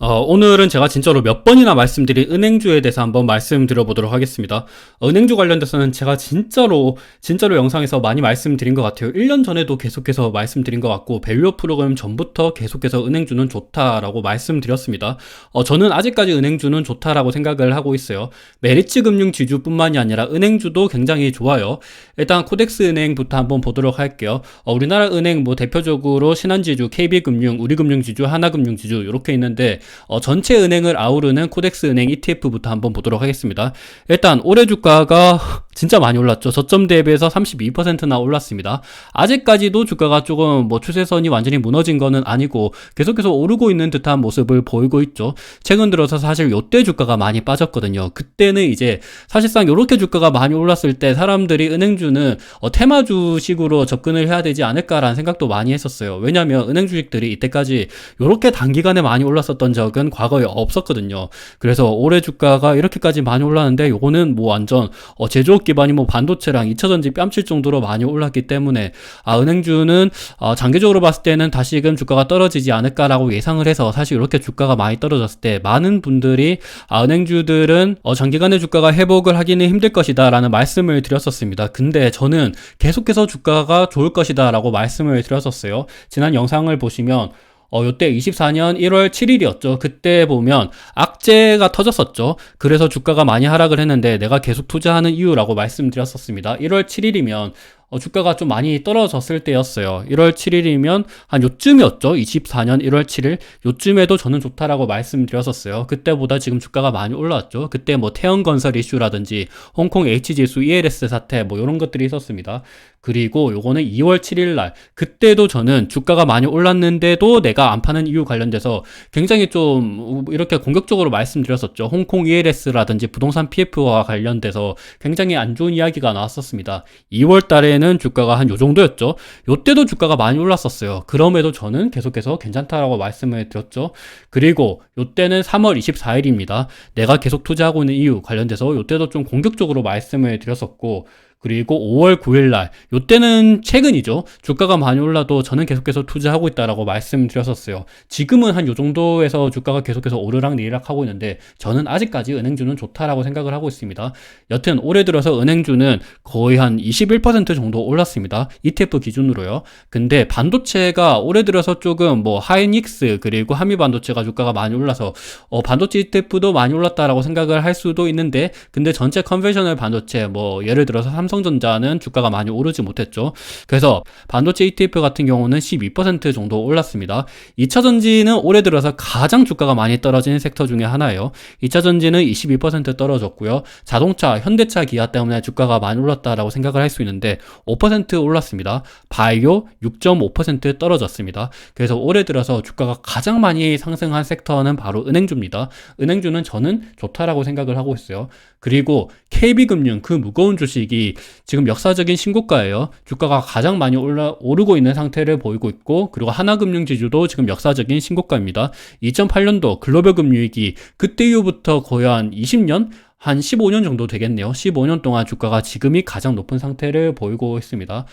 오늘은 제가 진짜로 몇 번이나 말씀드린 은행주에 대해서 한번 말씀드려보도록 하겠습니다. 은행주 관련돼서는 제가 진짜로 영상에서 많이 말씀드린 것 같아요. 1년 전에도 계속해서 말씀드린 것 같고, 밸류 프로그램 전부터 계속해서 은행주는 좋다라고 말씀드렸습니다. 저는 아직까지 은행주는 좋다라고 생각을 하고 있어요. 메리츠 금융 지주뿐만이 아니라 은행주도 굉장히 좋아요. 일단 코덱스 은행부터 한번 보도록 할게요. 우리나라 은행 대표적으로 신한지주, KB금융, 우리금융지주, 하나금융지주 이렇게 있는데, 전체 은행을 아우르는 코덱스 은행 ETF부터 한번 보도록 하겠습니다. 일단 올해 주가가 진짜 많이 올랐죠. 저점 대비해서 32%나 올랐습니다. 아직까지도 주가가 조금 추세선이 완전히 무너진 거는 아니고 계속해서 오르고 있는 듯한 모습을 보이고 있죠. 최근 들어서 사실 요때 주가가 많이 빠졌거든요. 그때는 이제 사실상 요렇게 주가가 많이 올랐을 때 사람들이 은행주는 테마 주식으로 접근을 해야 되지 않을까라는 생각도 많이 했었어요. 왜냐면 은행 주식들이 이때까지 요렇게 단기간에 많이 올랐었던 적은 과거에 없었거든요. 그래서 올해 주가가 이렇게까지 많이 올랐는데 요거는 완전 제조업 기반이 반도체랑 2차전지 뺨칠 정도로 많이 올랐기 때문에 은행주는 장기적으로 봤을 때는 다시금 주가가 떨어지지 않을까라고 예상을 해서, 사실 이렇게 주가가 많이 떨어졌을 때 많은 분들이 은행주들은 장기간의 주가가 회복을 하기는 힘들 것이다 라는 말씀을 드렸었습니다. 근데 저는 계속해서 주가가 좋을 것이다 라고 말씀을 드렸었어요. 지난 영상을 보시면 요때 24년 1월 7일이었죠. 그때 보면 악재가 터졌었죠. 그래서 주가가 많이 하락을 했는데 내가 계속 투자하는 이유라고 말씀드렸었습니다. 1월 7일이면 주가가 좀 많이 떨어졌을 때였어요. 1월 7일이면 한 요쯤이었죠. 24년 1월 7일 요쯤에도 저는 좋다라고 말씀드렸었어요. 그때보다 지금 주가가 많이 올라왔죠. 그때 태연건설 이슈라든지 홍콩 H지수 ELS 사태 이런 것들이 있었습니다. 그리고 요거는 2월 7일 날, 그때도 저는 주가가 많이 올랐는데도 내가 안 파는 이유 관련돼서 굉장히 좀 이렇게 공격적으로 말씀드렸었죠. 홍콩 ELS라든지 부동산 PF와 관련돼서 굉장히 안 좋은 이야기가 나왔었습니다. 2월 달에는 주가가 한 요 정도였죠. 요때도 주가가 많이 올랐었어요. 그럼에도 저는 계속해서 괜찮다라고 말씀을 드렸죠. 그리고 요때는 3월 24일입니다. 내가 계속 투자하고 있는 이유 관련돼서 요때도 좀 공격적으로 말씀을 드렸었고, 그리고 5월 9일 날, 요때는 최근이죠. 주가가 많이 올라도 저는 계속해서 투자하고 있다라고 말씀드렸었어요. 지금은 한 요 정도에서 주가가 계속해서 오르락 내리락 하고 있는데 저는 아직까지 은행주는 좋다라고 생각을 하고 있습니다. 여튼 올해 들어서 은행주는 거의 한 21% 정도 올랐습니다. ETF 기준으로요. 근데 반도체가 올해 들어서 조금 하이닉스 그리고 한미반도체가 주가가 많이 올라서 반도체 ETF도 많이 올랐다라고 생각을 할 수도 있는데, 근데 전체 컨벤셔널 반도체 예를 들어서 삼성전자는 주가가 많이 오르지 못했죠. 그래서 반도체 ETF 같은 경우는 12% 정도 올랐습니다. 2차전지는 올해 들어서 가장 주가가 많이 떨어진 섹터 중에 하나예요. 2차전지는 22% 떨어졌고요. 자동차, 현대차, 기아 때문에 주가가 많이 올랐다라고 생각을 할 수 있는데 5% 올랐습니다. 바이오 6.5% 떨어졌습니다. 그래서 올해 들어서 주가가 가장 많이 상승한 섹터는 바로 은행주입니다. 은행주는 저는 좋다라고 생각을 하고 있어요. 그리고 KB금융, 그 무거운 주식이 지금 역사적인 신고가예요. 주가가 가장 많이 오르고 있는 상태를 보이고 있고, 그리고 하나금융지주도 지금 역사적인 신고가입니다. 2008년도 글로벌 금융위기, 그때 이후부터 거의 한 20년? 한 15년 정도 되겠네요. 15년 동안 주가가 지금이 가장 높은 상태를 보이고 있습니다.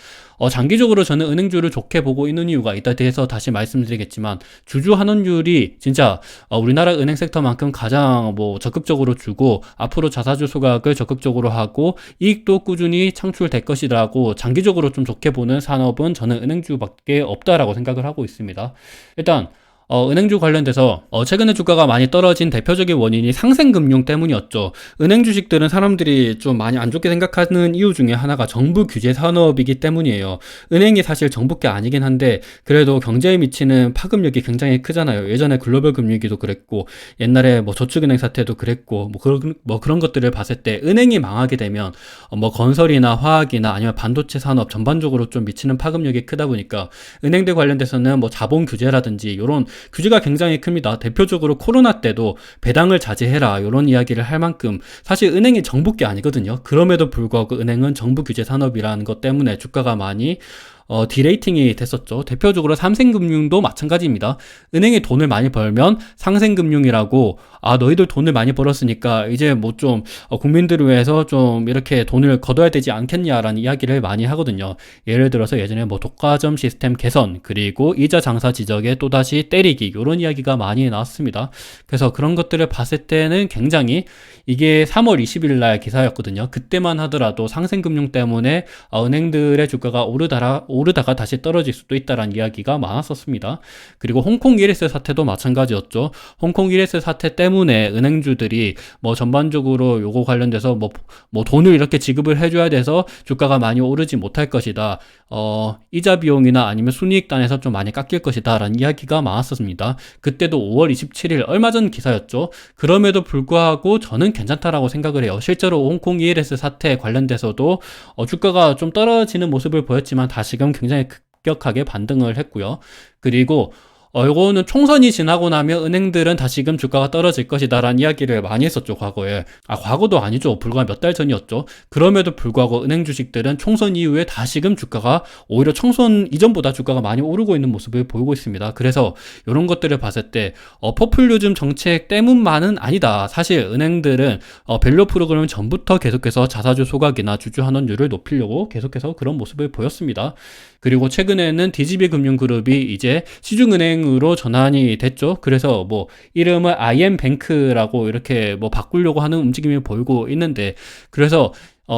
장기적으로 저는 은행주를 좋게 보고 있는 이유가 이따 대해서 다시 말씀드리겠지만, 주주 환원율이 진짜 우리나라 은행 섹터만큼 가장 적극적으로 주고, 앞으로 자사주 소각을 적극적으로 하고 이익도 꾸준히 창출될 것이라고 장기적으로 좀 좋게 보는 산업은 저는 은행주밖에 없다라고 생각을 하고 있습니다. 일단 은행주 관련돼서 최근에 주가가 많이 떨어진 대표적인 원인이 상생금융 때문이었죠. 은행 주식들은 사람들이 좀 많이 안 좋게 생각하는 이유 중에 하나가 정부 규제 산업이기 때문이에요. 은행이 사실 정부게 아니긴 한데 그래도 경제에 미치는 파급력이 굉장히 크잖아요. 예전에 글로벌 금융위기도 그랬고, 옛날에 저축은행 사태도 그랬고, 그런 것들을 봤을 때 은행이 망하게 되면 건설이나 화학이나 아니면 반도체 산업 전반적으로 좀 미치는 파급력이 크다 보니까 은행들 관련돼서는 자본 규제라든지 이런 규제가 굉장히 큽니다. 대표적으로 코로나 때도 배당을 자제해라 이런 이야기를 할 만큼 사실 은행이 정부 게 아니거든요. 그럼에도 불구하고 은행은 정부 규제 산업이라는 것 때문에 주가가 많이 디레이팅이 됐었죠. 대표적으로 삼성금융도 마찬가지입니다. 은행이 돈을 많이 벌면 상생금융이라고, 너희들 돈을 많이 벌었으니까 이제 뭐 좀 국민들을 위해서 좀 이렇게 돈을 거둬야 되지 않겠냐라는 이야기를 많이 하거든요. 예를 들어서 예전에 뭐 독과점 시스템 개선, 그리고 이자 장사 지적에 또다시 때리기, 이런 이야기가 많이 나왔습니다. 그래서 그런 것들을 봤을 때는 굉장히, 이게 3월 20일 날 기사였거든요. 그때만 하더라도 상생금융 때문에 은행들의 주가가 오르다가 다시 떨어질 수도 있다라는 이야기가 많았었습니다. 그리고 홍콩 이레스 사태도 마찬가지였죠. 홍콩 이레스 사태 때문에 은행주들이 뭐 전반적으로 요거 관련돼서 뭐 돈을 이렇게 지급을 해줘야 돼서 주가가 많이 오르지 못할 것이다. 이자 비용이나 아니면 순이익단에서 좀 많이 깎일 것이다 라는 이야기가 많았었습니다. 그때도 5월 27일 얼마 전 기사였죠. 그럼에도 불구하고 저는 괜찮다라고 생각을 해요. 실제로 홍콩 ELS 사태 관련돼서도 주가가 좀 떨어지는 모습을 보였지만 다시금 굉장히 급격하게 반등을 했고요. 그리고 이거는 총선이 지나고 나면 은행들은 다시금 주가가 떨어질 것이다 라는 이야기를 많이 했었죠, 과거에. 과거도 아니죠. 불과 몇 달 전이었죠. 그럼에도 불구하고 은행 주식들은 총선 이후에 다시금 주가가 오히려 총선 이전보다 주가가 많이 오르고 있는 모습을 보이고 있습니다. 그래서 이런 것들을 봤을 때 포퓰리즘 정책 때문만은 아니다. 사실 은행들은 밸류 프로그램 전부터 계속해서 자사주 소각이나 주주 환원율을 높이려고 계속해서 그런 모습을 보였습니다. 그리고 최근에는 DGB 금융그룹이 이제 시중은행으로 전환이 됐죠. 그래서 뭐 이름을 IM뱅크라고 이렇게 뭐 바꾸려고 하는 움직임이 보이고 있는데, 그래서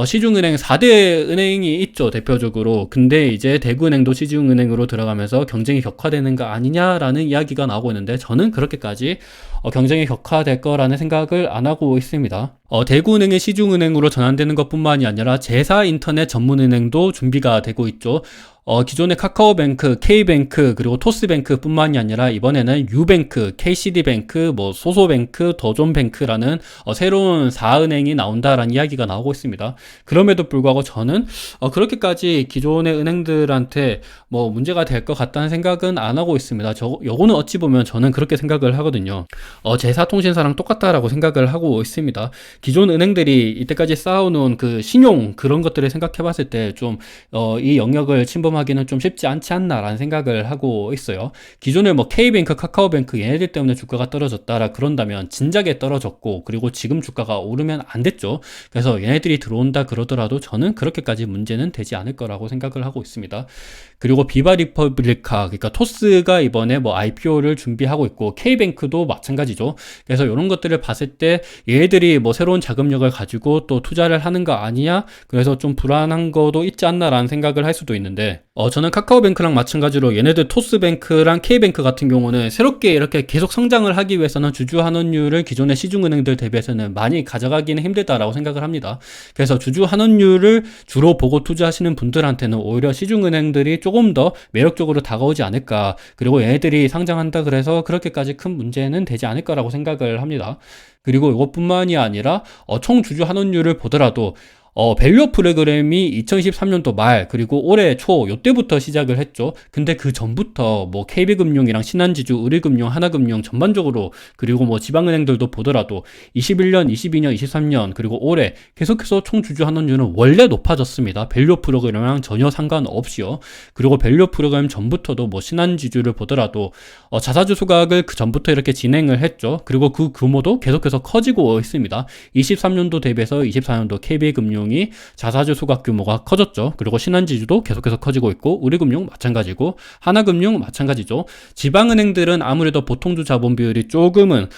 시중은행 4대 은행이 있죠, 대표적으로. 근데 이제 대구은행도 시중은행으로 들어가면서 경쟁이 격화되는 거 아니냐라는 이야기가 나오고 있는데, 저는 그렇게까지 경쟁이 격화될 거라는 생각을 안 하고 있습니다. 대구은행이 시중은행으로 전환되는 것뿐만이 아니라 제4인터넷 전문은행도 준비가 되고 있죠. 기존의 카카오뱅크, K뱅크, 그리고 토스뱅크 뿐만이 아니라 이번에는 유뱅크, KCD뱅크, 뭐 소소뱅크, 더존뱅크라는 새로운 4은행이 나온다라는 이야기가 나오고 있습니다. 그럼에도 불구하고 저는 그렇게까지 기존의 은행들한테 뭐 문제가 될 것 같다는 생각은 안 하고 있습니다. 요거는 어찌 보면 저는 그렇게 생각을 하거든요. 제4통신사랑 똑같다라고 생각을 하고 있습니다. 기존 은행들이 이때까지 쌓아놓은 그 신용, 그런 것들을 생각해 봤을 때 좀 이 영역을 침범하기는 좀 쉽지 않지 않나라는 생각을 하고 있어요. 기존에 뭐 K뱅크, 카카오뱅크 얘네들 때문에 주가가 떨어졌다라 그런다면 진작에 떨어졌고, 그리고 지금 주가가 오르면 안 됐죠. 그래서 얘네들이 들어온다 그러더라도 저는 그렇게까지 문제는 되지 않을 거라고 생각을 하고 있습니다. 그리고 비바 리퍼블리카, 그러니까 토스가 이번에 뭐 IPO를 준비하고 있고, K뱅크도 마찬가지죠. 그래서 이런 것들을 봤을 때 얘들이 뭐 새로운 자금력을 가지고 또 투자를 하는 거 아니냐, 그래서 좀 불안한 거도 있지 않나라는 생각을 할 수도 있는데, 저는 카카오뱅크랑 마찬가지로 얘네들 토스뱅크랑 K뱅크 같은 경우는 새롭게 이렇게 계속 성장을 하기 위해서는 주주 환원율을 기존의 시중은행들 대비해서는 많이 가져가기는 힘들다라고 생각을 합니다. 그래서 주주 환원율을 주로 보고 투자하시는 분들한테는 오히려 시중은행들이 조금 더 매력적으로 다가오지 않을까, 그리고 얘네들이 상장한다 그래서 그렇게까지 큰 문제는 되지 않을 거라고 생각을 합니다. 그리고 이것뿐만이 아니라 총 주주 환원율을 보더라도 밸류 프로그램이 2023년도 말, 그리고 올해 초, 요때부터 시작을 했죠. 근데 그 전부터 뭐 KB금융이랑 신한지주, 우리금융, 하나금융 전반적으로, 그리고 뭐 지방은행들도 보더라도 21년, 22년, 23년, 그리고 올해 계속해서 총 주주 환원율은 원래 높아졌습니다. 밸류 프로그램이랑 전혀 상관없이요. 그리고 밸류 프로그램 전부터도 뭐 신한지주를 보더라도 자사주 소각을 그 전부터 이렇게 진행을 했죠. 그리고 그 규모도 계속해서 커지고 있습니다. 23년도 대비해서 24년도 KB금융 이 자사주 소각 규모가 커졌죠. 그리고 신한지주도 계속해서 커지고 있고, 우리금융 마찬가지고, 하나금융 마찬가지죠. 지방은행들은 아무래도 보통주 자본 비율이 조금은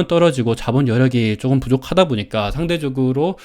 떨어지고 자본 여력이 조금 부족하다 보니까 상대적으로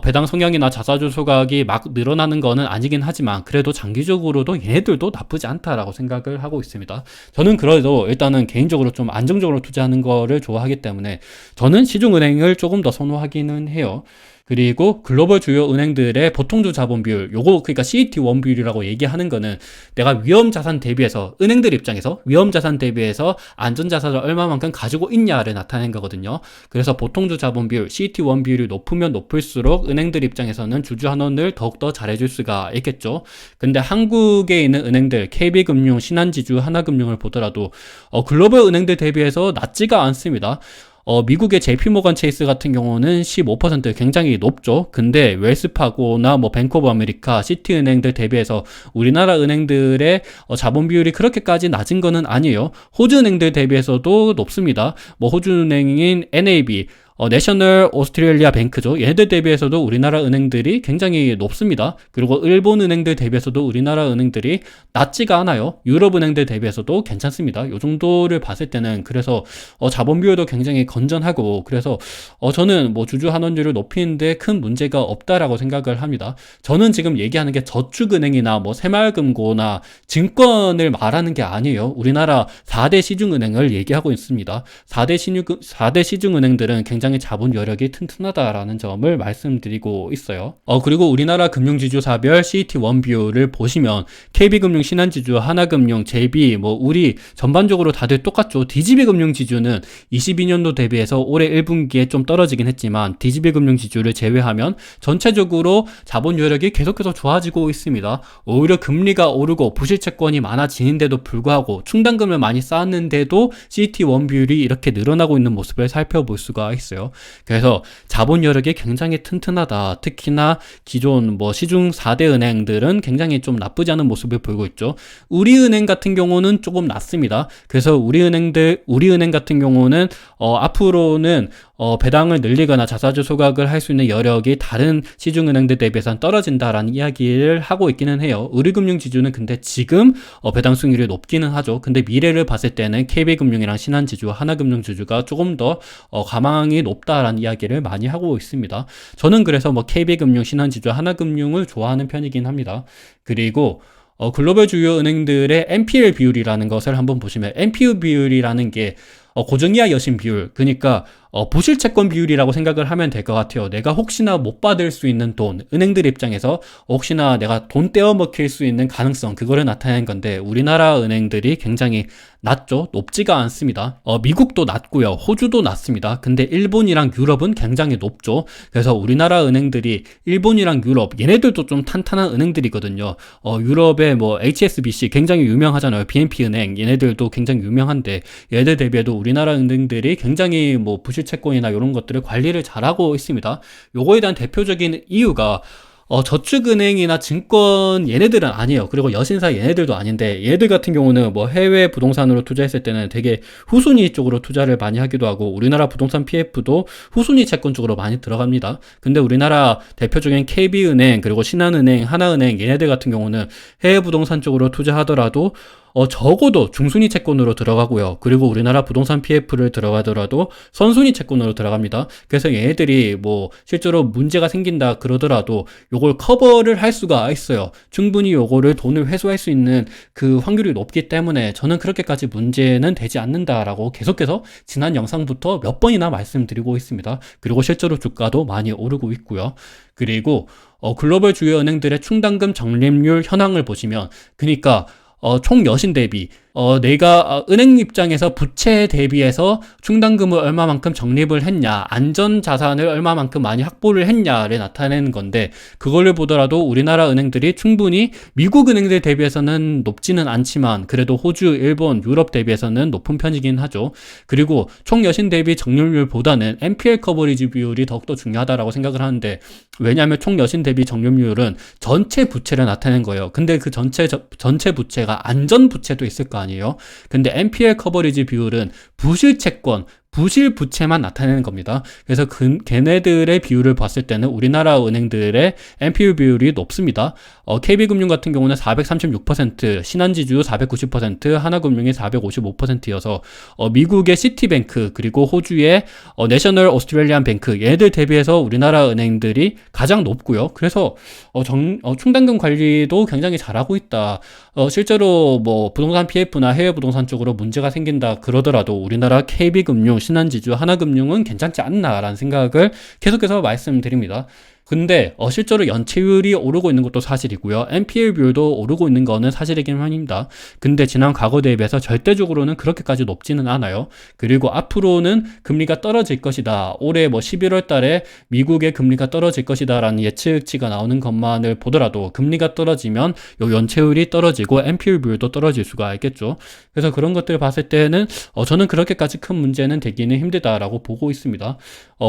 배당 성향이나 자사주 소각이 막 늘어나는 거는 아니긴 하지만, 그래도 장기적으로도 얘네들도 나쁘지 않다라고 생각을 하고 있습니다. 저는 그래도 일단은 개인적으로 좀 안정적으로 투자하는 거를 좋아하기 때문에 저는 시중은행을 조금 더 선호하기는 해요. 그리고 글로벌 주요 은행들의 보통주 자본 비율, 요거 그러니까 CET1 비율이라고 얘기하는 거는 내가 위험 자산 대비해서, 은행들 입장에서 위험 자산 대비해서 안전 자산을 얼마만큼 가지고 있냐를 나타낸 거거든요. 그래서 보통주 자본 비율, CET1 비율이 높으면 높을수록 은행들 입장에서는 주주 환원을 더욱더 잘해줄 수가 있겠죠. 근데 한국에 있는 은행들, KB금융, 신한지주, 하나금융을 보더라도 글로벌 은행들 대비해서 낮지가 않습니다. 미국의 JP모건 체이스 같은 경우는 15% 굉장히 높죠. 근데 웰스파고나 뭐 뱅크 오브 아메리카, 시티은행들 대비해서 우리나라 은행들의 자본 비율이 그렇게까지 낮은 거는 아니에요. 호주은행들 대비해서도 높습니다. 뭐 호주은행인 NAB, 내셔널 오스트레일리아 뱅크죠. 얘네들 대비해서도 우리나라 은행들이 굉장히 높습니다. 그리고 일본 은행들 대비해서도 우리나라 은행들이 낮지가 않아요. 유럽 은행들 대비해서도 괜찮습니다. 이 정도를 봤을 때는 그래서 자본 비율도 굉장히 건전하고 그래서 저는 뭐 주주 환원율을 높이는데 큰 문제가 없다라고 생각을 합니다. 저는 지금 얘기하는 게 저축은행이나 뭐 새마을금고나 증권을 말하는 게 아니에요. 우리나라 4대 시중은행을 얘기하고 있습니다. 4대 시중은행들은 굉장히 자본 여력이 튼튼하다라는 점을 말씀드리고 있어요. 그리고 우리나라 금융지주사별 CET1 비율을 보시면 KB금융, 신한지주, 하나금융, JB, 뭐 우리 전반적으로 다들 똑같죠. DGB금융지주는 22년도 대비해서 올해 1분기에 좀 떨어지긴 했지만 DGB금융지주를 제외하면 전체적으로 자본 여력이 계속해서 좋아지고 있습니다. 오히려 금리가 오르고 부실채권이 많아지는데도 불구하고 충당금을 많이 쌓았는데도 CET1 비율이 이렇게 늘어나고 있는 모습을 살펴볼 수가 있어요. 그래서 자본 여력이 굉장히 튼튼하다. 특히나 기존 뭐 시중 4대 은행들은 굉장히 좀 나쁘지 않은 모습을 보이고 있죠. 우리은행 같은 경우는 조금 낮습니다. 그래서 우리은행 같은 경우는 앞으로는 배당을 늘리거나 자사주 소각을 할 수 있는 여력이 다른 시중은행들 대비해서는 떨어진다라는 이야기를 하고 있기는 해요. 우리금융지주는 근데 지금 배당 수익률이 높기는 하죠. 근데 미래를 봤을 때는 KB금융이랑 신한지주, 하나금융지주가 조금 더 가망이 높다라는 이야기를 많이 하고 있습니다. 저는 그래서 뭐 KB금융, 신한지주, 하나금융을 좋아하는 편이긴 합니다. 그리고 글로벌 주요 은행들의 NPL 비율이라는 것을 한번 보시면 NPL 비율이라는 게 고정이하 여신 비율, 그러니까 부실채권 비율이라고 생각을 하면 될 것 같아요. 내가 혹시나 못 받을 수 있는 돈, 은행들 입장에서 혹시나 내가 돈 떼어먹힐 수 있는 가능성, 그거를 나타내는 건데 우리나라 은행들이 굉장히 낮죠. 높지가 않습니다. 미국도 낮고요. 호주도 낮습니다. 근데 일본이랑 유럽은 굉장히 높죠. 그래서 우리나라 은행들이 일본이랑 유럽, 얘네들도 좀 탄탄한 은행들이거든요. 유럽의 뭐 HSBC 굉장히 유명하잖아요. BNP 은행, 얘네들도 굉장히 유명한데 얘들 대비해도 우리나라 은행들이 굉장히 뭐 부실채권이나 이런 것들을 관리를 잘하고 있습니다. 요거에 대한 대표적인 이유가 저축은행이나 증권 얘네들은 아니에요. 그리고 여신사 얘네들도 아닌데 얘들 같은 경우는 뭐 해외 부동산으로 투자했을 때는 되게 후순위 쪽으로 투자를 많이 하기도 하고 우리나라 부동산 PF도 후순위 채권 쪽으로 많이 들어갑니다. 근데 우리나라 대표적인 KB은행 그리고 신한은행, 하나은행 얘네들 같은 경우는 해외 부동산 쪽으로 투자하더라도 적어도 중순위 채권으로 들어가고요. 그리고 우리나라 부동산 PF를 들어가더라도 선순위 채권으로 들어갑니다. 그래서 얘네들이 뭐 실제로 문제가 생긴다 그러더라도 요걸 커버를 할 수가 있어요. 충분히 요거를 돈을 회수할 수 있는 그 확률이 높기 때문에 저는 그렇게까지 문제는 되지 않는다라고 계속해서 지난 영상부터 몇 번이나 말씀드리고 있습니다. 그리고 실제로 주가도 많이 오르고 있고요. 그리고 글로벌 주요 은행들의 충당금 적립률 현황을 보시면 그러니까 총 여신 대비 내가 은행 입장에서 부채 대비해서 충당금을 얼마만큼 적립을 했냐, 안전자산을 얼마만큼 많이 확보를 했냐를 나타내는 건데 그걸를 보더라도 우리나라 은행들이 충분히 미국 은행들 대비해서는 높지는 않지만 그래도 호주, 일본, 유럽 대비해서는 높은 편이긴 하죠. 그리고 총 여신 대비 적립률보다는 NPL 커버리지 비율이 더욱더 중요하다라고 생각을 하는데 왜냐하면 총 여신 대비 적립률은 전체 부채를 나타내는 거예요. 근데 그 전체 부채가 안전 부채도 있을 거 아니에요. 근데 NPL 커버리지 비율은 부실채권, 부실 부채만 나타내는 겁니다. 그래서 걔네들의 비율을 봤을 때는 우리나라 은행들의 NPL 비율이 높습니다. KB금융 같은 경우는 436%, 신한지주 490%, 하나금융이 455%여서 미국의 시티뱅크 그리고 호주의 내셔널 오스트레일리안 뱅크 얘네들 대비해서 우리나라 은행들이 가장 높고요. 그래서 충당금 관리도 굉장히 잘하고 있다. 실제로 뭐 부동산 PF나 해외 부동산 쪽으로 문제가 생긴다 그러더라도 우리나라 KB금융, 신한지주, 하나금융은 괜찮지 않나라는 생각을 계속해서 말씀드립니다. 근데 실제로 연체율이 오르고 있는 것도 사실이고요. NPL 비율도 오르고 있는 거는 사실이긴 합니다. 근데 지난 과거 대비해서 절대적으로는 그렇게까지 높지는 않아요. 그리고 앞으로는 금리가 떨어질 것이다. 올해 뭐 11월 달에 미국의 금리가 떨어질 것이다 라는 예측치가 나오는 것만을 보더라도 금리가 떨어지면 요 연체율이 떨어지고 NPL 비율도 떨어질 수가 있겠죠. 그래서 그런 것들을 봤을 때는 저는 그렇게까지 큰 문제는 되기는 힘들다라고 보고 있습니다.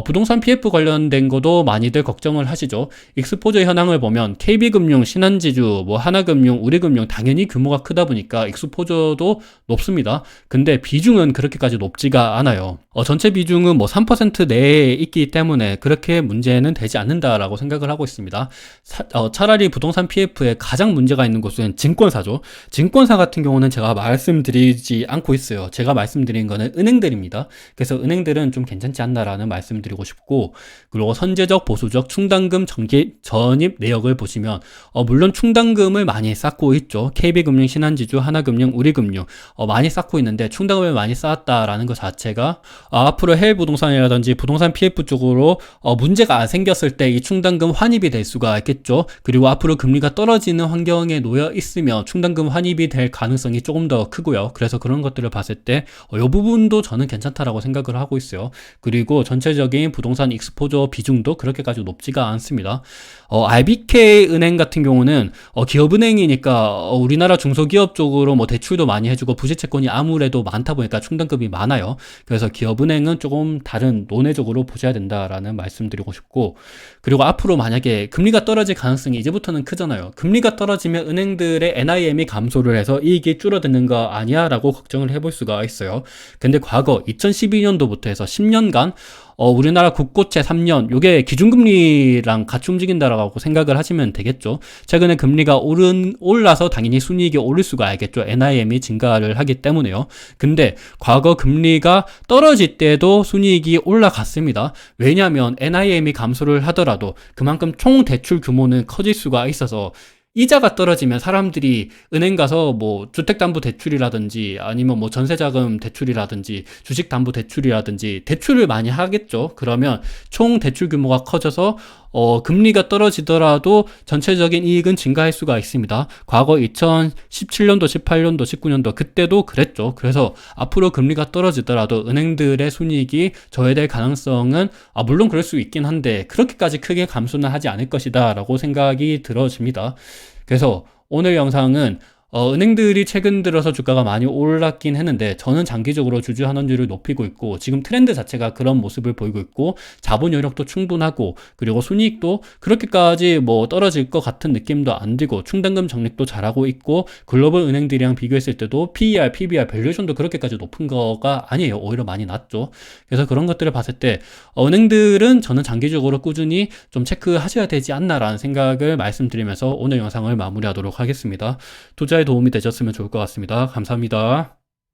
부동산 PF 관련된 것도 많이들 걱정을 하시죠. 익스포저 현황을 보면 KB금융, 신한지주, 뭐 하나금융, 우리금융 당연히 규모가 크다 보니까 익스포저도 높습니다. 근데 비중은 그렇게까지 높지가 않아요. 전체 비중은 뭐 3% 내에 있기 때문에 그렇게 문제는 되지 않는다라고 생각을 하고 있습니다. 차라리 부동산 PF에 가장 문제가 있는 곳은 증권사죠. 증권사 같은 경우는 제가 말씀드리지 않고 있어요. 제가 말씀드린 거는 은행들입니다. 그래서 은행들은 좀 괜찮지 않나라는 말씀드리고 싶고, 그리고 선제적, 보수적, 충당금 전입 내역을 보시면 물론 충당금을 많이 쌓고 있죠. KB금융, 신한지주, 하나금융, 우리금융 많이 쌓고 있는데 충당금을 많이 쌓았다라는 것 자체가 앞으로 해외 부동산이라든지 부동산 PF 쪽으로 문제가 생겼을 때 이 충당금 환입이 될 수가 있겠죠. 그리고 앞으로 금리가 떨어지는 환경에 놓여 있으면 충당금 환입이 될 가능성이 조금 더 크고요. 그래서 그런 것들을 봤을 때 이 부분도 저는 괜찮다라고 생각을 하고 있어요. 그리고 전체적인 부동산 익스포저 비중도 그렇게까지 높지가 않습니다. RBK 은행 같은 경우는 기업은행이니까 우리나라 중소기업 쪽으로 뭐 대출도 많이 해주고 부실채권이 아무래도 많다 보니까 충당금이 많아요. 그래서 기업은행은 조금 다른 논외적으로 보셔야 된다라는 말씀드리고 싶고, 그리고 앞으로 만약에 금리가 떨어질 가능성이 이제부터는 크잖아요. 금리가 떨어지면 은행들의 NIM이 감소를 해서 이익이 줄어드는 거 아니야? 라고 걱정을 해볼 수가 있어요. 근데 과거 2012년도부터 해서 10년간 우리나라 국고채 3년, 요게 기준금리랑 같이 움직인다라고 생각을 하시면 되겠죠. 최근에 금리가 올라서 당연히 순이익이 오를 수가 있겠죠. NIM이 증가를 하기 때문에요. 근데 과거 금리가 떨어질 때도 순이익이 올라갔습니다. 왜냐하면 NIM이 감소를 하더라도 그만큼 총 대출 규모는 커질 수가 있어서 이자가 떨어지면 사람들이 은행 가서 뭐 주택담보대출이라든지 아니면 뭐 전세자금 대출이라든지 주식담보대출이라든지 대출을 많이 하겠죠. 그러면 총 대출 규모가 커져서 금리가 떨어지더라도 전체적인 이익은 증가할 수가 있습니다. 과거 2017년도, 18년도, 19년도 그때도 그랬죠. 그래서 앞으로 금리가 떨어지더라도 은행들의 순이익이 저해될 가능성은 물론 그럴 수 있긴 한데 그렇게까지 크게 감소는 하지 않을 것이다 라고 생각이 들어집니다. 그래서 오늘 영상은 은행들이 최근 들어서 주가가 많이 올랐긴 했는데 저는 장기적으로 주주 환원율을 높이고 있고 지금 트렌드 자체가 그런 모습을 보이고 있고 자본 여력도 충분하고 그리고 순이익도 그렇게까지 뭐 떨어질 것 같은 느낌도 안 들고 충당금 적립도 잘하고 있고 글로벌 은행들이랑 비교했을 때도 PER, PBR, 밸류에이션도 그렇게까지 높은 거가 아니에요. 오히려 많이 낮죠. 그래서 그런 것들을 봤을 때 은행들은 저는 장기적으로 꾸준히 좀 체크하셔야 되지 않나라는 생각을 말씀드리면서 오늘 영상을 마무리하도록 하겠습니다. 투자에 도움이 되셨으면 좋을 것 같습니다. 감사합니다.